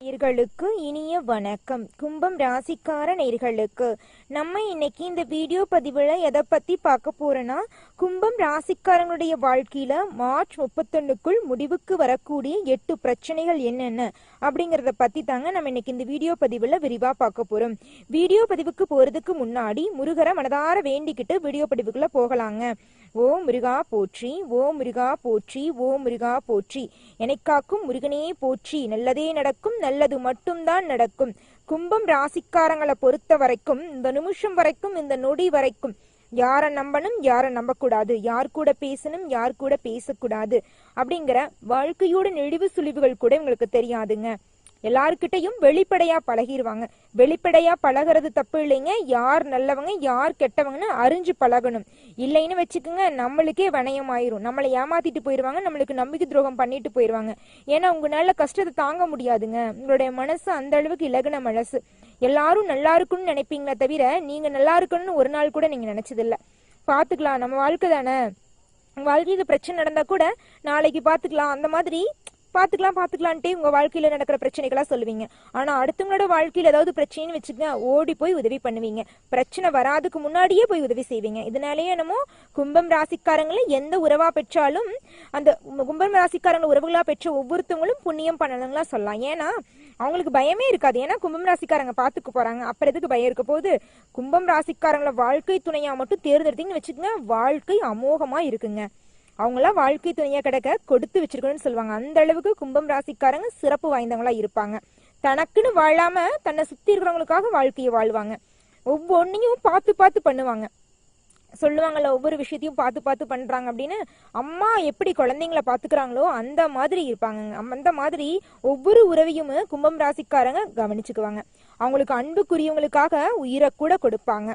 நேயர்களுக்கு இனிய வணக்கம். கும்பம் ராசிக்கார நேயர்களுக்கு நம்ம இன்னைக்கு இந்த வீடியோ பதிவுல எதை பத்தி பார்க்க போறோம்னா, கும்பம் ராசிக்காரங்களுடைய வாழ்க்கையில மார்ச் 31க்குள் முடிவுக்கு வரக்கூடிய 8 பிரச்சனைகள் என்னென்ன அப்படிங்கறத பத்தி தாங்க நம்ம இன்னைக்கு இந்த வீடியோ பதிவுல விரிவா பார்க்க போறோம். வீடியோ பதிவுக்கு போறதுக்கு முன்னாடி முருகரை மனதார வேண்டிக்கிட்டு வீடியோ பதிவுக்குள்ள போகலாங்க. ஓம் முருகா போற்றி, ஓம் முருகா போற்றி, ஓம் முருகா போற்றி, எனக்காக்கும் முருகனே போற்றி, நல்லதே நடக்கும், நல்லது மட்டும்தான் நடக்கும். கும்பம் ராசிக்காரங்களை பொறுத்த வரைக்கும் இந்த நிமிஷம் வரைக்கும், இந்த நொடி வரைக்கும் யாரை நம்பணும், யாரை நம்பக்கூடாது, யார் கூட பேசணும், யார் கூட பேசக்கூடாது அப்படிங்கிற வாழ்க்கையோட நெளிவு சுழிவுகள் கூட உங்களுக்கு தெரியாதுங்க. எல்லாருக்கிட்டையும் வெளிப்படையா பழகிடுவாங்க. வெளிப்படையா பழகிறது தப்பு இல்லைங்க. யார் நல்லவங்க யார் கெட்டவங்கன்னு அறிஞ்சு பழகணும். இல்லைன்னு வச்சுக்கோங்க, நம்மளுக்கே வணையம் ஆயிரும். நம்மளை ஏமாத்திட்டு போயிடுவாங்க, நம்மளுக்கு நம்பிக்கை துரோகம் பண்ணிட்டு போயிடுவாங்க. ஏன்னா உங்களால கஷ்டத்தை தாங்க முடியாதுங்க. உங்களுடைய மனசு அந்த அளவுக்கு இலகுன மனசு. எல்லாரும் நல்லா இருக்குன்னு நினைப்பீங்களே தவிர நீங்க நல்லா இருக்கணும்னு ஒரு நாள் கூட நீங்க நினைச்சதில்ல. பாத்துக்கலாம், நம்ம வாழ்க்கை தானே, வாழ்க்கையில பிரச்சனை நடந்தா கூட நாளைக்கு பாத்துக்கலாம், அந்த மாதிரி பாத்துக்கலான்ட்டே உங்க வாழ்க்கையில நடக்கிற பிரச்சனைகளா சொல்லுவீங்க. ஆனா அடுத்தவங்களோட வாழ்க்கையில ஏதாவது பிரச்சனைன்னு வச்சுக்கோங்க, ஓடி போய் உதவி பண்ணுவீங்க. பிரச்சனை வராதுக்கு முன்னாடியே போய் உதவி செய்வீங்க. இதனாலேயே என்னமோ கும்பம் ராசிக்காரங்களை எந்த உறவா பெற்றாலும் அந்த கும்பம் ராசிக்காரங்களை உறவுகளா பெற்ற ஒவ்வொருத்தவங்களும் புண்ணியம் பண்ணணுங்களா சொல்லலாம். ஏன்னா அவங்களுக்கு பயமே இருக்காது. ஏன்னா கும்பம் ராசிக்காரங்க பாத்துக்க போறாங்க. அப்புறம் எதுக்கு பயம் இருக்க போகுது? கும்பம் ராசிக்காரங்களை வாழ்க்கை துணையா மட்டும் தேர்ந்தெடுத்தீங்கன்னு வச்சுக்கோங்க, வாழ்க்கை அமோகமா இருக்குங்க. அவங்களாம் வாழ்க்கை துணையா கிடக்க கொடுத்து வச்சிருக்கணும்னு சொல்லுவாங்க. அந்த அளவுக்கு கும்பம் ராசிக்காரங்க சிறப்பு வாய்ந்தவங்களா இருப்பாங்க. தனக்குன்னு வாழாம தன்னை சுத்தி இருக்கிறவங்களுக்காக வாழ்க்கையை வாழ்வாங்க. ஒவ்வொன்னையும் பார்த்து பார்த்து பண்ணுவாங்க. சொல்லுவாங்கல்ல, ஒவ்வொரு விஷயத்தையும் பார்த்து பார்த்து பண்றாங்க அப்படின்னு. அம்மா எப்படி குழந்தைங்களை பாத்துக்கிறாங்களோ அந்த மாதிரி இருப்பாங்க. அந்த மாதிரி ஒவ்வொரு உறவையும் கும்பம் ராசிக்காரங்க கவனிச்சுக்குவாங்க. அவங்களுக்கு அன்புக்குரியவங்களுக்காக உயிரை கூட கொடுப்பாங்க.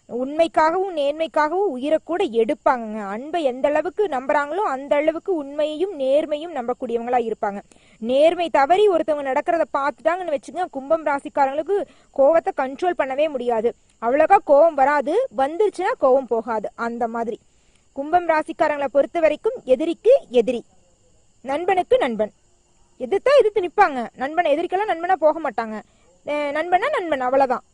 உண்மைக்காகவும் நேர்மைக்காகவும் உயிரை கூட எடுப்பாங்க. அன்பை எந்த அளவுக்கு நம்புறாங்களோ அந்த அளவுக்கு உண்மையையும் நேர்மையும் நம்பக்கூடியவங்களா இருப்பாங்க. நேர்மை தவறி ஒருத்தவங்க நடக்கிறத பார்த்துட்டாங்கன்னு வச்சுக்கோங்க, கும்பம் ராசிக்காரங்களுக்கு கோவத்தை கண்ட்ரோல் பண்ணவே முடியாது. அவ்வளோக்கா கோவம் வராது, வந்துருச்சுன்னா கோவம் போகாது. அந்த மாதிரி கும்பம் ராசிக்காரங்களை பொறுத்த வரைக்கும் எதிரிக்கு எதிரி, நண்பனுக்கு நண்பன். எதிர்த்து நிற்பாங்க. நண்பன் எதிரிக்கெல்லாம் நண்பனா போக மாட்டாங்க. நண்பனா நண்பன், அவ்வளவுதான்.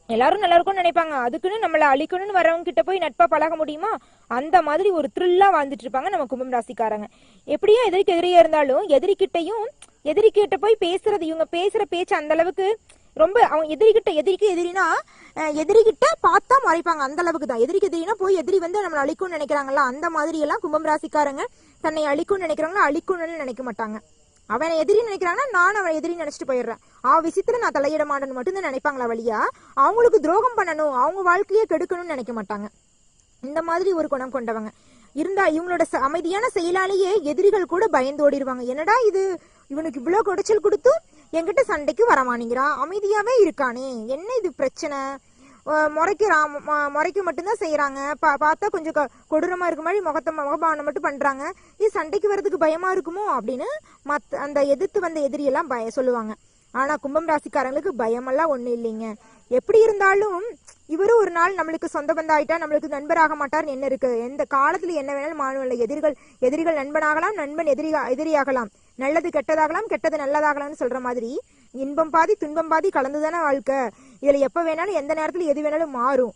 எல்லாரும் நல்லா இருக்கும்னு நினைப்பாங்க. அதுக்குன்னு நம்மளை அழிக்கணும்னு வரவங்க கிட்ட போய் நட்பா பழக முடியுமா? அந்த மாதிரி ஒரு த்ரில்லா வாழ்ந்துட்டு இருப்பாங்க நம்ம கும்பம் ராசிக்காரங்க. எப்படியோ எதிரிக்கு எதிரியா இருந்தாலும் எதிரிக்கிட்ட போய் பேசுறது, இவங்க பேசுற பேச்சு அந்த அளவுக்கு ரொம்ப அவங்க எதிரிக்கு எதிரினா எதிரிகிட்ட பார்த்தா மறைப்பாங்க. அந்த அளவுக்கு தான். எதிரிக்கு எதிரினா போய் எதிரி வந்து நம்மளை அழிக்கும்னு நினைக்கிறாங்களா, அந்த மாதிரி எல்லாம் கும்பம் ராசிக்காரங்க தன்னை அழிக்கும்னு நினைக்கிறாங்களா, அழிக்கும்னு நினைக்க மாட்டாங்க. அவனை எதிரி நினைக்கிறாங்கன்னா நான் அவனை எதிரி நினைச்சிட்டு போயிடுறேன், விஷயத்துல நான் தலையிட மாட்டேன்னு மட்டும்தான் நினைப்பாங்களா வழியா அவங்களுக்கு துரோகம் பண்ணணும், அவங்க வாழ்க்கையே கெடுக்கணும்னு நினைக்க மாட்டாங்க. இந்த மாதிரி ஒரு குணம் கொண்டவங்க இருந்தா இவங்களோட அமைதியான செயலாலேயே எதிரிகள் கூட பயந்து ஓடிடுவாங்க. என்னடா இது, இவனுக்கு இவ்வளவு குடைச்சல் கொடுத்து என்கிட்ட சண்டைக்கு வரமானிங்கிறான், அமைதியாவே இருக்கானே, என்ன இது பிரச்சனை, முறைக்கு மட்டும்தான் செய்யறாங்க, பார்த்தா கொஞ்சம் கொடூரமா இருக்க மாதிரி முகபாவனை மட்டும் பண்றாங்க, இது சண்டைக்கு வர்றதுக்கு பயமா இருக்குமோ அப்படின்னு அந்த எதிர்த்து வந்த எதிரியெல்லாம் சொல்லுவாங்க. ஆனா கும்பம் ராசிக்காரங்களுக்கு பயமெல்லாம் ஒண்ணு இல்லைங்க. எப்படி இருந்தாலும் இவரு ஒரு நாள் நம்மளுக்கு சொந்த பந்தம் ஆயிட்டா நம்மளுக்கு நண்பராக மாட்டார்னு என்ன இருக்கு? எந்த காலத்துல என்ன வேணாலும் மாணவர்கள் எதிரிகள் நண்பனாகலாம், நண்பன் எதிரியாகலாம், நல்லது கெட்டதாகலாம், கெட்டது நல்லதாகலாம்னு சொல்ற மாதிரி இன்பம் பாதி துன்பம் பாதி கலந்துதானே வாழ்க்கை. இதுல எப்ப வேணாலும் எந்த நேரத்துல எது வேணாலும் மாறும்.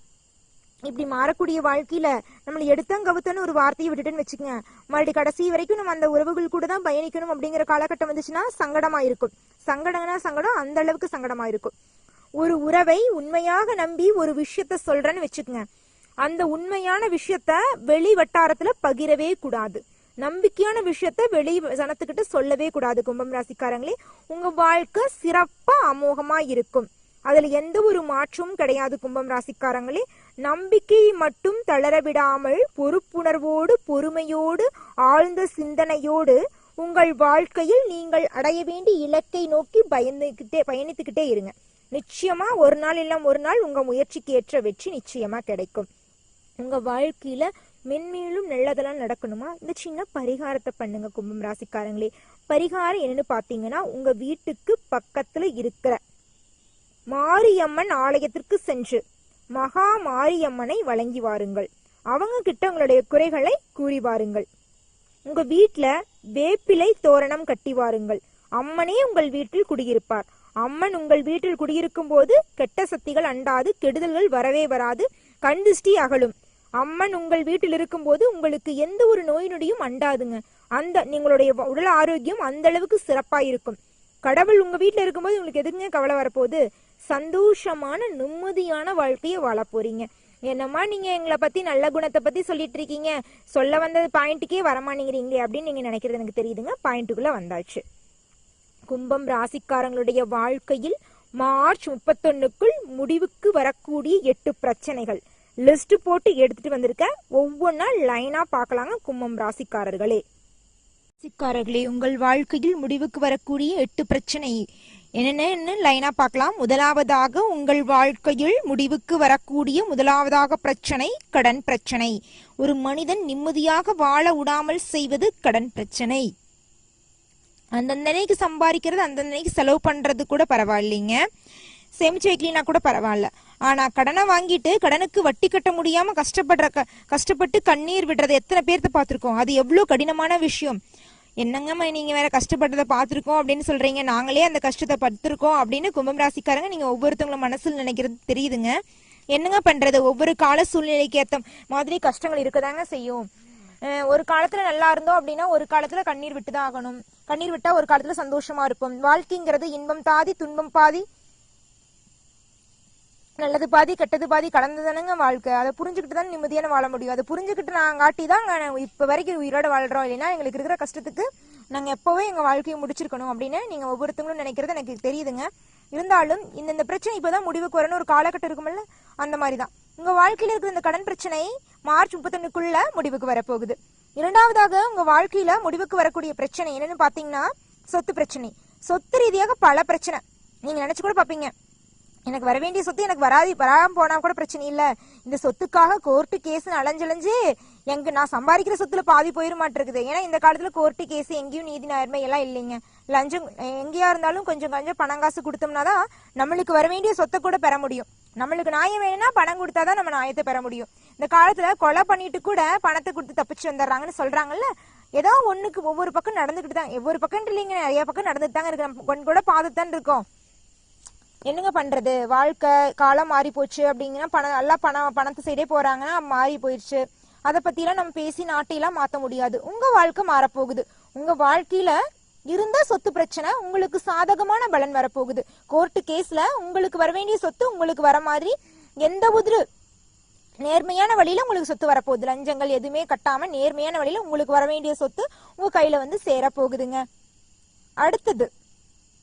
இப்படி மாறக்கூடிய வாழ்க்கையில நம்மள எடுத்தங்கவுத்தன்னு ஒரு வார்த்தையை விட்டுட்டுன்னு வச்சுக்கோங்க, மறுபடியும் கடைசி வரைக்கும் நம்ம அந்த உறவுகள் கூட தான் பயணிக்கணும் அப்படிங்கிற காலகட்டம் வந்துச்சுன்னா சங்கடமா இருக்கும். சங்கடம் அந்த அளவுக்கு சங்கடமா இருக்கும். ஒரு உறவை உண்மையாக நம்பி ஒரு விஷயத்த சொல்றேன்னு வச்சுக்கோங்க, அந்த உண்மையான விஷயத்த வெளி வட்டாரத்துல பகிரவே கூடாது. நம்பிக்கையான விஷயத்த வெளி ஜனத்துக்கிட்ட சொல்லவே கூடாது. கும்பம் ராசிக்காரங்களே, உங்க வாழ்க்கை சிறப்பா அமோகமா இருக்கும். அதுல எந்த ஒரு மாற்றமும் கிடையாது. கும்பம் ராசிக்காரங்களே, நம்பிக்கையை மட்டும் தளர விடாமல் பொறுப்புணர்வோடு பொறுமையோடு ஆழ்ந்த சிந்தனையோடு உங்கள் வாழ்க்கையில் நீங்கள் அடைய வேண்டிய இலக்கை நோக்கி பயணித்துக்கிட்டே இருங்க. நிச்சயமா ஒரு நாள் இல்லம் ஒரு நாள் உங்க முயற்சிக்கு ஏற்ற வெற்றி நிச்சயமா கிடைக்கும். உங்க வாழ்க்கையில மென்மேலும் நல்லதெல்லாம் நடக்கணுமா, இந்த சின்ன பரிகாரத்தை பண்ணுங்க கும்பம் ராசிக்காரங்களே. பரிகாரம் என்னன்னு பாத்தீங்கன்னா, உங்க வீட்டுக்கு பக்கத்துல இருக்கிற மாரியம்மன் ஆலயத்திற்கு சென்று மகா மாரியம்மனை வழங்கி வாருங்கள். அவங்க கிட்ட உங்களுடைய குறைகளை கூறி வாருங்கள். உங்க வீட்டுல வேப்பிலை தோரணம் கட்டி வாருங்கள். அம்மனே உங்கள் வீட்டில் குடியிருப்பார். அம்மன் உங்கள் வீட்டில் குடியிருக்கும் போது கெட்ட சக்திகள் அண்டாது, கெடுதல்கள் வரவே வராது, கண் திருஷ்டி அகலும். அம்மன் உங்கள் வீட்டில் இருக்கும் போது உங்களுக்கு எந்த ஒரு நோய் நொடியும் அண்டாதுங்க. நீங்களுடைய உடல் ஆரோக்கியம் அந்த அளவுக்கு சிறப்பா இருக்கும். கடவுள் உங்க வீட்டுல இருக்கும்போது உங்களுக்கு எதுக்குங்க கவலை வரப்போகுது? சந்தோஷமான நிம்மதியான வாழ்க்கையை வாழ போறீங்க. என்னம்மா நீங்க எங்களை பத்தி நல்ல குணத்தை பத்தி சொல்லிட்டு இருக்கீங்க, சொல்ல வந்த பாயிண்ட்டுக்கே வரமாட்டேங்கிறீங்களே அப்படின்னு நீங்க நினைக்கிறது எனக்கு தெரியுதுங்க. பாயிண்ட்டுக்குள்ள வந்தாச்சு. கும்பம் ராசிக்காரங்களுடைய வாழ்க்கையில் மார்ச் 31க்குள் முடிவுக்கு வரக்கூடிய 8 பிரச்சனைகள் லிஸ்ட் போட்டு எடுத்துட்டு வந்திருக்க. ஒவ்வொன்னா லைனா பார்க்கலாங்க. கும்பம் ராசிக்காரர்களே உங்கள் வாழ்க்கையில் முடிவுக்கு வரக்கூடிய 8 பிரச்சனை என்னென்னு லைனா பார்க்கலாம். முதலாவதாக உங்கள் வாழ்க்கையில் முடிவுக்கு வரக்கூடிய முதலாவதாக பிரச்சனை கடன் பிரச்சனை. ஒரு மனிதன் நிம்மதியாக வாழ விடாமல் செய்வது கடன் பிரச்சனை. அந்தந்தனைக்கு சம்பாதிக்கிறது அந்தந்தனைக்கு செலவு பண்றது கூட பரவாயில்லைங்க, சேமிச்சு வைக்கலினா கூட பரவாயில்ல. ஆனா கடனை வாங்கிட்டு கடனுக்கு வட்டி கட்ட முடியாம கஷ்டப்பட்டு கண்ணீர் விடுறது எத்தனை பேர்த்த பார்த்திருக்கோம்? அது எவ்வளவு கடினமான விஷயம். என்னங்க நீங்க வேற கஷ்டப்பட்டதை பார்த்திருக்கோம் அப்படின்னு சொல்றீங்க, நாங்களே அந்த கஷ்டத்தை படுத்திருக்கோம் அப்படின்னு கும்பம் ராசிக்காரங்க நீங்க ஒவ்வொருத்தவங்களும் மனசுல நினைக்கிறது தெரியுதுங்க. என்னங்க பண்றது, ஒவ்வொரு கால சூழ்நிலைக்கு ஏத்த மாதிரி கஷ்டங்கள் இருக்கதாங்க செய்யும். ஒரு காலத்துல நல்லா இருந்தோம் அப்படின்னா ஒரு காலத்துல கண்ணீர் விட்டுதான் ஆகணும். கண்ணீர் விட்டா ஒரு காலத்துல சந்தோஷமா இருப்போம். வாழ்க்கைங்கிறது இன்பம் பாதி துன்பம் பாதி, நல்லது பாதி கெட்டது பாதி கலந்துதானுங்க வாழ்க்கை. அதை புரிஞ்சுக்கிட்டு தான் நிம்மதியான வாழ முடியும். அதை புரிஞ்சுக்கிட்டு நாங்க காட்டிதான் இப்ப வரைக்கும் உயிரோட வாழ்றோம். இல்லைன்னா எங்களுக்கு இருக்கிற கஷ்டத்துக்கு நாங்க எப்பவே எங்க வாழ்க்கையை முடிச்சிருக்கணும் அப்படின்னு நீங்க ஒவ்வொருத்தவங்களும் நினைக்கிறது எனக்கு தெரியுதுங்க. இருந்தாலும் இந்த பிரச்சனை இப்பதான் முடிவுக்கு வரணும் ஒரு காலகட்டம் இருக்குமில்ல, அந்த மாதிரிதான் உங்க வாழ்க்கையில இருக்கிற இந்த கடன் பிரச்சனை மார்ச் 31க்குள்ள முடிவுக்கு வரப்போகுது. இரண்டாவதாக உங்க வாழ்க்கையில முடிவுக்கு வரக்கூடிய பிரச்சனை என்னன்னு பாத்தீங்கன்னா சொத்து பிரச்சனை. சொத்து ரீதியாக பல பிரச்சனை நீங்க நினைச்சு கூட பாப்பீங்க, எனக்கு வர வேண்டிய சொத்து எனக்கு வராம போனா கூட பிரச்சனை இல்ல, இந்த சொத்துக்காக கோர்ட்டு கேஸ் அலைஞ்சலைஞ்சு நான் சம்பாதிக்கிற சொத்துல பாதி போயிட மாட்டிருக்குது. ஏன்னா இந்த காலத்துல கோர்ட்டு கேஸ் எங்கேயும் நீதி நேர்மை எல்லாம் இல்லைங்க. லஞ்சம் எங்கேயா இருந்தாலும் கொஞ்சம் கொஞ்சம் பணம் காசு கொடுத்தோம்னாதான் நம்மளுக்கு வர வேண்டிய சொத்தை கூட பெற முடியும். நம்மளுக்கு நியாயம் வேணும்னா பணம் கொடுத்தாதான் நம்ம நியாயத்தை பெற முடியும். இந்த காலத்துல கொலை பண்ணிட்டு கூட பணத்தை கொடுத்து தப்பிச்சு வந்துடுறாங்கன்னு சொல்றாங்கல்ல, ஏதோ ஒண்ணுக்கு ஒவ்வொரு பக்கம் நடந்துகிட்டு தான், ஒவ்வொரு பக்கம் இல்லைங்க நிறைய பக்கம் நடந்துட்டு தாங்க இருக்கு. கொஞ்சம் கூட பார்த்துதான் இருக்கோம். என்னங்க பண்றது, வாழ்க்கை காலம் மாறி போச்சு அப்படிங்கன்னா பணத்தை சைடே போறாங்கன்னா மாறி போயிடுச்சு. அதை பத்தி எல்லாம் நம்ம பேசி நாட்டையெல்லாம் மாத்த முடியாது. உங்க வாழ்க்கை மாறப்போகுது. உங்க வாழ்க்கையில இருந்த சொத்து பிரச்சனை உங்களுக்கு சாதகமான பலன் வரப்போகுது. கோர்ட்டு கேஸ்ல உங்களுக்கு வர வேண்டிய சொத்து உங்களுக்கு வர மாதிரி எந்த ஒரு நேர்மையான வழியில உங்களுக்கு சொத்து வரப்போகுது. லஞ்சங்கள் எதுவுமே கட்டாம நேர்மையான வழியில உங்களுக்கு வர வேண்டிய சொத்து உங்க கையில வந்து சேரப்போகுதுங்க.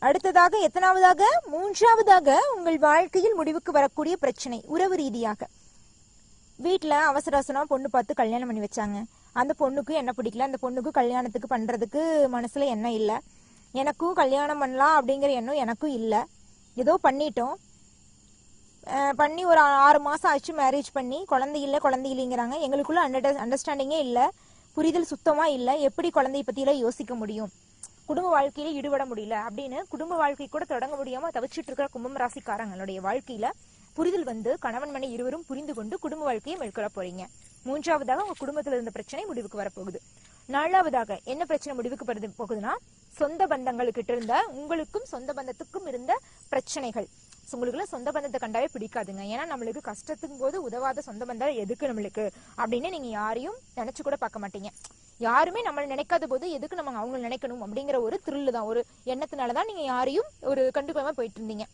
அடுத்ததாக எத்தனாவதாக, மூன்றாவதாக உங்கள் வாழ்க்கையில் முடிவுக்கு வரக்கூடிய பிரச்சனை உறவு ரீதியாக. வீட்டுல அவசர அவசரமா பொண்ணு பார்த்து கல்யாணம் பண்ணி வச்சாங்க. அந்த பொண்ணுக்கு என்ன பிடிக்கல, அந்த பொண்ணுக்கு கல்யாணத்துக்கு பண்றதுக்கு மனசுல எண்ணம் இல்ல, எனக்கும் கல்யாணம் பண்ணலாம் அப்படிங்கிற எண்ணம் எனக்கும் இல்ல. ஏதோ பண்ணிட்டோம், பண்ணி ஒரு 6 மாசம் ஆச்சு மேரேஜ் பண்ணி, குழந்தை இல்லைங்கிறாங்க. எங்களுக்குள்ள அண்டர்ஸ்டாண்டிங்கே இல்ல, புரிதல் சுத்தமா இல்ல, எப்படி குழந்தைய பத்தியெல்லாம் யோசிக்க முடியும், குடும்ப வாழ்க்கையில ஈடுபட முடியல அப்படின்னு குடும்ப வாழ்க்கை கூட தொடங்க முடியாம தவிச்சிட்டு இருக்கிற கும்பம் ராசிக்காரங்களுடைய வாழ்க்கையில புரிதல் வந்து கணவன் மனை இருவரும் புரிந்து கொண்டு குடும்ப வாழ்க்கையை மேற்கொள்ள போறீங்க. மூன்றாவதாக உங்க குடும்பத்துல இருந்த பிரச்சனை முடிவுக்கு வரப்போகுது. நாலாவதாக என்ன பிரச்சனை முடிவுக்கு போகுதுன்னா சொந்த பந்தங்களுக்கிட்ட இருந்த உங்களுக்கும் சொந்த பந்தத்துக்கும் இருந்த பிரச்சனைகள். உங்களுக்குள்ள சொந்த பந்தத்தை கண்டாவே பிடிக்காதுங்க. ஏன்னா நம்மளுக்கு கஷ்டத்துக்கும் போது உதவாத சொந்த பந்தம் எதுக்கு நம்மளுக்கு அப்படின்னு நீங்க யாரையும் நினைச்சு கூட பார்க்க மாட்டீங்க. யாருமே நம்மளை நினைக்காத போது எதுக்கு நம்ம அவங்க நினைக்கணும் அப்படிங்கிற ஒரு த்ரில்லு தான், ஒரு எண்ணத்தினாலதான் நீங்க யாரையும் ஒரு கண்டுக்காம போயிட்டு இருந்தீங்க.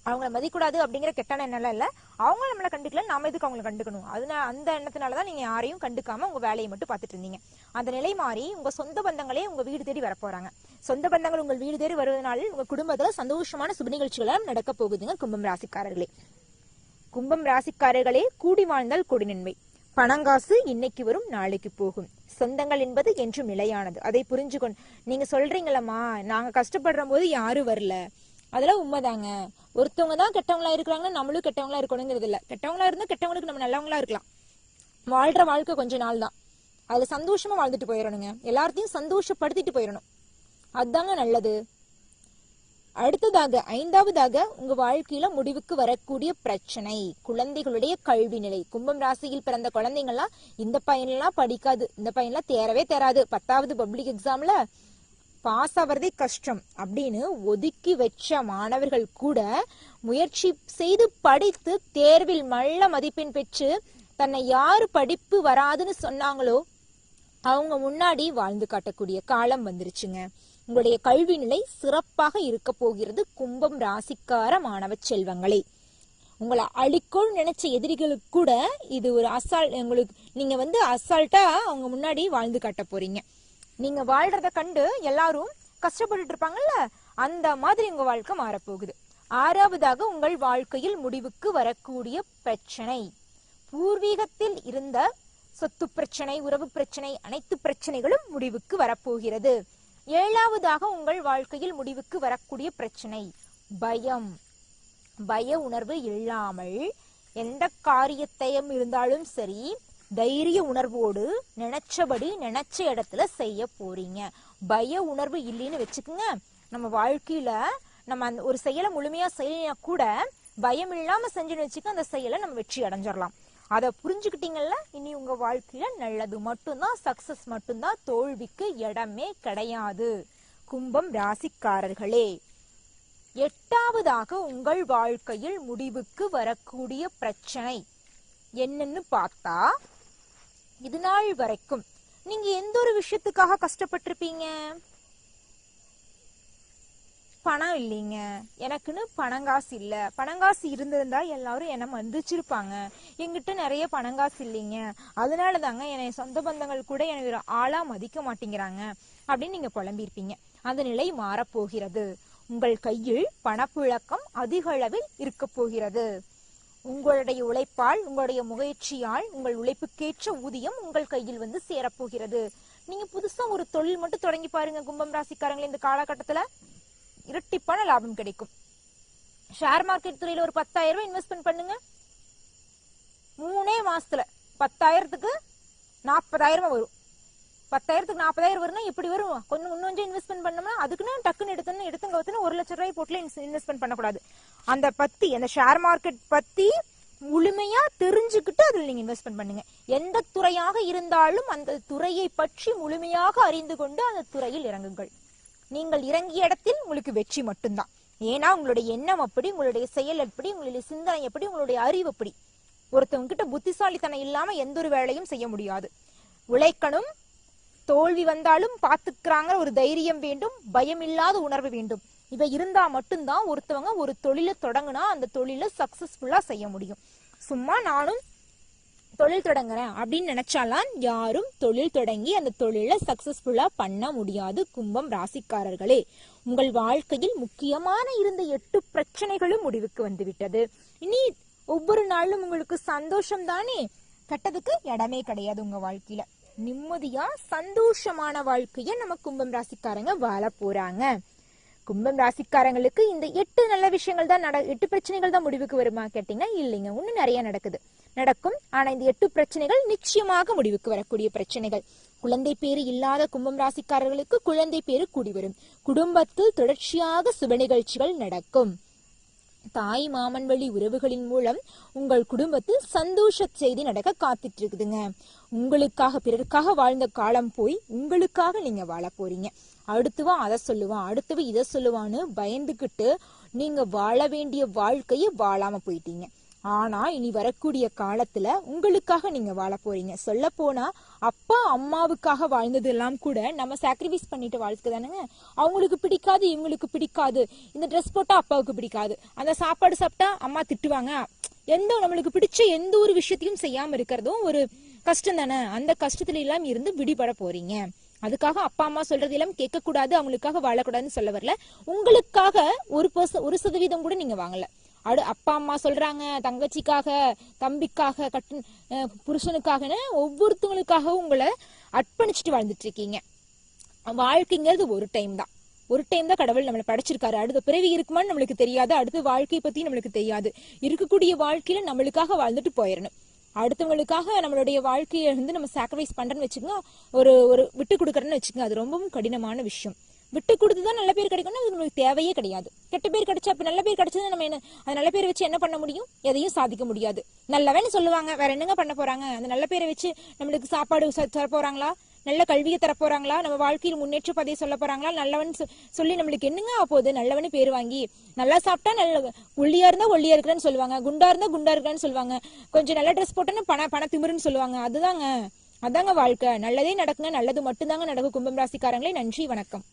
அவங்கள மதிக்கூடாது அப்படிங்கிற கெட்டான எண்ணம் இல்ல, அவங்க நம்மளை கண்டுக்கல, நாம எதுக்கு அவங்களை கண்டுக்கணும், அந்த எண்ணத்தினாலதான் நீங்க யாரையும் கண்டுக்காம உங்க வேலையை மட்டும் பார்த்துட்டு இருந்தீங்க. அந்த நிலை மாறி உங்க சொந்த பந்தங்களே உங்க வீடு தேடி வரப்போறாங்க. சொந்த பந்தங்கள் உங்கள் வீடு தேடி வருவதனால உங்க குடும்பத்துல சந்தோஷமான சுப நிகழ்ச்சிகள் நடக்க போகுதுங்க. கும்பம் ராசிக்காரர்களே கூடி வாழ்ந்தால் கொடி நன்மை. பணங்காசு இன்னைக்கு வரும் நாளைக்கு போகும். சொந்தங்கள் என்பது என்றும் நிலையானது. அதை புரிஞ்சுக்கொண்டு நீங்க சொல்றீங்களம்மா நாங்க கஷ்டப்படுற போது யாரும் வரல, அதெல்லாம் உண்மைதாங்க. ஒருத்தவங்க தான் கெட்டவங்களா இருக்கிறாங்கன்னா நம்மளும் கெட்டவங்களா இருக்கணுங்கிறது இல்ல. கெட்டவங்களா இருந்தா கெட்டவங்களுக்கு நம்ம நல்லவங்களா இருக்கலாம். வாழ்ற வாழ்க்கை கொஞ்ச நாள் தான், அதுல சந்தோஷமா வாழ்ந்துட்டு போயிடணுங்க. எல்லாத்தையும் சந்தோஷப்படுத்திட்டு போயிடணும், அதுதாங்க நல்லது. அடுத்ததாக ஐந்தாவதாக உங்க வாழ்க்கையில முடிவுக்கு வரக்கூடிய பிரச்சனை குழந்தைகளுடைய கல்வி நிலை. கும்பம் ராசியில் பிறந்த குழந்தைங்கள்லாம் இந்த பையன்லாம் படிக்காது, இந்த பையன்லாம் தேரவே தேராது, 10வது பப்ளிக் எக்ஸாம்ல பாஸ் ஆவறதே கஷ்டம் அப்படின்னு ஒதுக்கி வச்ச மாணவர்கள் கூட முயற்சி செய்து படித்து தேர்வில் நல்ல மதிப்பெண் பெற்று தன்னை யாரு படிப்பு வராதுன்னு சொன்னாங்களோ அவங்க முன்னாடி வாழ்ந்து காட்டக்கூடிய காலம் வந்துருச்சுங்க. உங்களுடைய கல்வி நிலை சிறப்பாக இருக்க போகிறது கும்பம் ராசிக்கார மாணவ செல்வங்களே. உங்களை அழிக்கோள் நினைச்ச எதிரிகளுக்கு கூட இது ஒரு உங்களுக்கு நீங்க அசால்ட்டா அவங்க முன்னாடி வாழ்ந்து காட்ட போறீங்க. நீங்க வாழ்றத கண்டு எல்லாரும் கஷ்டப்பட்டுட்டு இருப்பாங்கல்ல, அந்த மாதிரி உங்க வாழ்க்கை மாறப்போகுது. ஆறாவதாக உங்கள் வாழ்க்கையில் முடிவுக்கு வரக்கூடிய பிரச்சனை. பூர்வீகத்தில் இருந்த சொத்து பிரச்சனை, உறவு பிரச்சனை, அனைத்து பிரச்சனைகளும் முடிவுக்கு வரப்போகிறது. ஏழாவதாக உங்கள் வாழ்க்கையில் முடிவுக்கு வரக்கூடிய பிரச்சனை பயம். பய உணர்வு இல்லாமல் எந்த காரியத்தையும் இருந்தாலும் சரி தைரிய உணர்வோடு நினைச்சபடி நினைச்ச இடத்துல செய்ய போறீங்க. பய உணர்வு இல்லைன்னு வச்சுக்கோங்க, நம்ம வாழ்க்கையில நம்ம அந்த ஒரு செயலை முழுமையா செய்யலைன்னா கூட பயம் இல்லாம செஞ்சுன்னு வச்சுக்க அந்த செயலை நம்ம வெற்றி அடைஞ்சிடலாம். அதை புரிஞ்சுக்கிட்டீங்கல்ல, இனி உங்க வாழ்க்கையில நல்லது மட்டும்தான், சக்சஸ் மட்டும்தான், தோல்விக்கு இடமே கிடையாது கும்பம் ராசிக்காரர்களே. எட்டாவதாக உங்கள் வாழ்க்கையில் முடிவுக்கு வரக்கூடிய பிரச்சனை என்னன்னு பார்த்தா, இது நாள் வரைக்கும் நீங்க எந்த ஒரு விஷயத்துக்காக கஷ்டப்பட்டிருப்பீங்க? பணம் இல்லைங்க, எனக்குன்னு பணங்காசு இல்ல. பணங்காசு இருந்திருந்தா எல்லாரும் என்ன மதிச்சிருப்பாங்க. என்கிட்ட நிறைய பணங்காசு இல்லைங்க, அதனால தாங்க என்னை சொந்த பந்தங்கள் கூட என்னை ஆளா மதிக்க மாட்டேங்கிறாங்க அப்படின்னு நீங்க புலம்பியிருப்பீங்க. அந்த நிலை மாறப்போகிறது. உங்கள் கையில் பணப்புழக்கம் அதிக அளவில் இருக்க போகிறது. உங்களுடைய உழைப்பால், உங்களுடைய முயற்சியால், உங்கள் உழைப்புக்கேற்ற ஊதியம் உங்கள் கையில் சேரப்போகிறது. நீங்க புதுசா ஒரு தொழில் மட்டும் தொடங்கி பாருங்க கும்பம் ராசிக்காரங்களே, இந்த காலகட்டத்துல இரட்டிப்பான லாபம் கிடைக்கும். ஷேர் மார்க்கெட் துறையில ஒரு 10,000 ரூபாய் இன்வெஸ்ட்மெண்ட் பண்ணுங்க, 3 மாசத்துல 10,000க்கு 40,000 வரும். 10,000க்கு 40,000 வரும்னா எப்படி வரும்? கொஞ்சம் இன்வெஸ்ட்மெண்ட் பண்ணோம்னா அதுக்குன்னு டக்குன்னு எடுத்துங்க 1 லட்சம் ரூபாய் போட்டுல இன்வெஸ்ட்மெண்ட் பண்ணக்கூடாது. அந்த ஷேர் மார்க்கெட் பத்தி முழுமையா தெரிஞ்சுக்கிட்டு அதுல நீங்க இன்வெஸ்ட்மெண்ட் பண்ணுங்க. எந்த துறையாக இருந்தாலும் அந்த துறையை பற்றி முழுமையாக அறிந்து கொண்டு அந்த துறையில் இறங்குங்கள். நீங்கள் இறங்கிய இடத்தில் உங்களுக்கு வெற்றி மட்டும்தான். ஏன்னா உங்களுடைய எண்ணம் அப்படி, உங்களுடைய செயல் எப்படி, உங்களுடைய சிந்தனை எப்படி, உங்களுடைய அறிவு எப்படி. ஒருத்தவங்க கிட்ட புத்திசாலித்தனம் இல்லாம எந்த ஒரு வேலையும் செய்ய முடியாது. உழைக்கணும், தோல்வி வந்தாலும் பாத்துக்கிறாங்க ஒரு தைரியம் வேண்டும், பயம் இல்லாத உணர்வு வேண்டும். இவை இருந்தா மட்டும்தான் ஒருத்தவங்க ஒரு தொழிலை தொடங்கினா அந்த தொழிலை சக்சஸ்ஃபுல்லா செய்ய முடியும். சும்மா நானும் தொழில் தொடங்குறேன் அப்படின்னு நினைச்சாலாம் யாரும் தொழில் தொடங்கி அந்த தொழிலை சக்சஸ்ஃபுல்லா பண்ண முடியாது கும்பம் ராசிக்காரர்களே. உங்கள் வாழ்க்கையில் முக்கியமான இருந்த 8 பிரச்சனைகளும் முடிவுக்கு வந்துவிட்டது. இனி ஒவ்வொரு நாளும் உங்களுக்கு சந்தோஷம் தானே, கெட்டதுக்கு இடமே கிடையாது. உங்க வாழ்க்கையில நிம்மதியா சந்தோஷமான வாழ்க்கைய நம்ம கும்பம் ராசிக்காரங்க வாழ போறாங்க. கும்பம் ராசிக்காரங்களுக்கு இந்த 8 நல்ல விஷயங்கள் தான் 8 பிரச்சனைகள் தான் முடிவுக்கு வருமா கேட்டீங்கன்னா இல்லைங்க, இன்னும் நிறைய நடக்கும். ஆனா இந்த 8 பிரச்சனைகள் நிச்சயமாக முடிவுக்கு வரக்கூடிய பிரச்சனைகள். குழந்தை பேரு இல்லாத கும்பம் ராசிக்காரர்களுக்கு குழந்தை பேரு கூடி வரும். குடும்பத்தில் தொடர்ச்சியாக சுப நிகழ்ச்சிகள் நடக்கும். தாய் மாமன் வழி உறவுகளின் மூலம் உங்கள் குடும்பத்தில் சந்தோஷ செய்தி நடக்க காத்துட்டு இருக்குதுங்க. உங்களுக்காக பிறருக்காக வாழ்ந்த காலம் போய் உங்களுக்காக நீங்க வாழ போறீங்க. அடுத்துவன் அதை சொல்லுவான், அடுத்தவன் இதை சொல்லுவான்னு பயந்துகிட்டு நீங்க வாழ வேண்டிய வாழ்க்கைய வாழாம போயிட்டீங்க. ஆனா இனி வரக்கூடிய காலத்துல உங்களுக்காக நீங்க வாழ போறீங்க. சொல்ல போனா அப்பா அம்மாவுக்காக வாழ்ந்தது எல்லாம் கூட நம்ம சாக்ரிஃபைஸ் பண்ணிட்டு வாழ்க்கைதானுங்க. அவங்களுக்கு பிடிக்காது, இவங்களுக்கு பிடிக்காது. இந்த ட்ரெஸ் போட்டா அப்பாவுக்கு பிடிக்காது, அந்த சாப்பாடு சாப்பிட்டா அம்மா திட்டுவாங்க. நம்மளுக்கு பிடிச்ச எந்த ஒரு விஷயத்தையும் செய்யாம இருக்கிறதும் ஒரு கஷ்டம் தானே. அந்த கஷ்டத்துல எல்லாம் இருந்து விடுபட போறீங்க. அதுக்காக அப்பா அம்மா சொல்றது எல்லாம் கேட்க கூடாது, அவங்களுக்காக வாழக்கூடாதுன்னு சொல்ல வரல. உங்களுக்காக 1% கூட நீங்க வாங்கல. அப்பா அம்மா சொல்றாங்க, தங்கச்சிக்காக, தம்பிக்காக, புருஷனுக்காகன்னு ஒவ்வொருத்தவங்களுக்காக உங்களை அர்ப்பணிச்சுட்டு வாழ்ந்துட்டு இருக்கீங்க. வாழ்க்கைங்கிறது ஒரு டைம் தான் கடவுள் நம்மளை படைச்சிருக்காரு. அடுத்த பிறவி இருக்குமான்னு நம்மளுக்கு தெரியாது, அடுத்த வாழ்க்கையை பத்தி நம்மளுக்கு தெரியாது. இருக்கக்கூடிய வாழ்க்கையில நம்மளுக்காக வாழ்ந்துட்டு போயிடணும். அடுத்தவங்களுக்காக நம்மளுடைய வாழ்க்கைய நம்ம சாக்ரிஃபைஸ் பண்றேன்னு வச்சுக்கோங்க, ஒரு விட்டு கொடுக்கறேன்னு வச்சுக்கோங்க, அது ரொம்பவும் கடினமான விஷயம். விட்டு கொடுத்துதான் நல்ல பேர் கிடைக்கணும், அது நம்மளுக்கு தேவையே கிடையாது. கெட்ட பேர் கிடைச்சா அப்ப நல்ல பேர் கிடைச்சது நம்ம என்ன, அந்த நல்ல பேரை வச்சு என்ன பண்ண முடியும்? எதையும் சாதிக்க முடியாது. நல்லவன்னு சொல்லுவாங்க, வேற என்னங்க பண்ண போறாங்க? அந்த நல்ல பேரை வச்சு நம்மளுக்கு சாப்பாடு தர போறாங்களா? நல்ல கல்வியை தர போறாங்களா, நம்ம வாழ்க்கையில் முன்னேற்ற பாதையை சொல்ல போறாங்களா, நல்லவன் சொல்லி நம்மளுக்கு என்னங்க ஆகுது, நல்லவனு பேர் வாங்கி. நல்லா சாப்பிட்டா நல்ல ஒல்லியா இருந்தா ஒல்லியா இருக்கிறேன்னு சொல்லுவாங்க, குண்டா இருந்தா குண்டா இருக்கிறேன்னு சொல்லுவாங்க, கொஞ்சம் நல்ல ட்ரெஸ் போட்டோன்னு பண திமிருன்னு சொல்லுவாங்க. அதாங்க வாழ்க்கை. நல்லதே நடக்குங்க, நல்லது மட்டும்தாங்க நடக்கும் கும்பம் ராசிக்காரங்களே. நன்றி, வணக்கம்.